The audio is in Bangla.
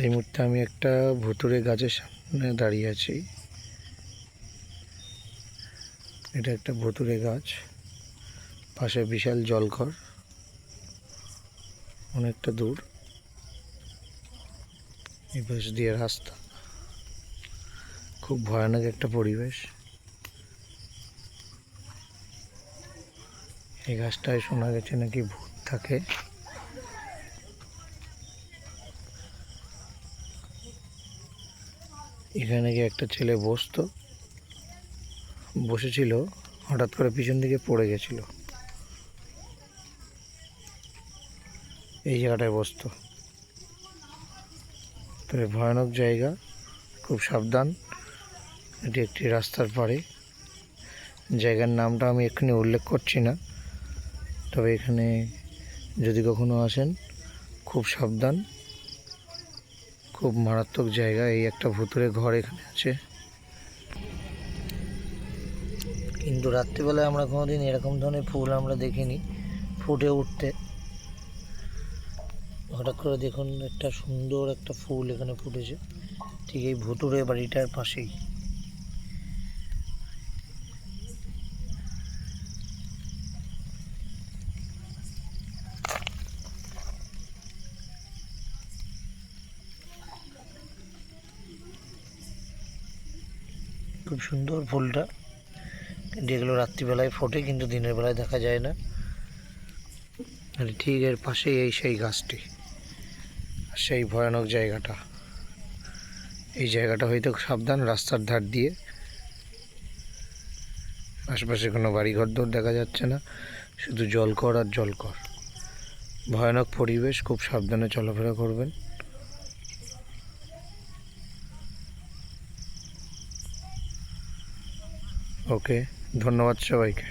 এই মুহূর্তে আমি একটা ভুতুড়ে গাছের সামনে দাঁড়িয়ে আছি। এটা একটা ভুতুড়ে গাছ, পাশে বিশাল জলঘর, অনেকটা দূর। এই পাশ দিয়ে রাস্তা, খুব ভয়ানক একটা পরিবেশ। এই গাছটায় শোনা গেছে নাকি ভূত থাকে। এখানে গিয়ে একটা ছেলে বসেছিল, হঠাৎ করে পিছন দিকে পড়ে গেছিল। এই জায়গাটায় বসতো। তবে ভয়ানক জায়গা, খুব সাবধান। এটি একটি রাস্তার পাড়ে। জায়গার নামটা আমি এক্ষুনি উল্লেখ করছি না, তবে এখানে যদি কখনো আসেন খুব সাবধান, খুব মারাত্মক জায়গা। এই একটা ভুতুড়ে ঘর এখানে আছে। কিন্তু রাত্রিবেলায় আমরা কোনোদিন এরকম ধরনের ফুল আমরা দেখিনি ফুটে উঠতে। হঠাৎ করে দেখুন একটা সুন্দর একটা ফুল এখানে ফুটেছে, ঠিক এই ভুতুড়ে বাড়িটার পাশেই। খুব সুন্দর ফুলটা, কিন্তু এগুলো রাত্রিবেলায় ফোটে, কিন্তু দিনের বেলায় দেখা যায় না। আর ঠিক এর পাশেই সেই গাছটি, সেই ভয়ানক জায়গাটা। এই জায়গাটা হয়তো সাবধান, রাস্তার ধার দিয়ে। আশেপাশে কোনো বাড়িঘর দর দেখা যাচ্ছে না, শুধু জলকর আর জলকর। ভয়ানক পরিবেশ, খুব সাবধানে চলাফেরা করবেন। ওকে, ধন্যবাদ সবাইকে।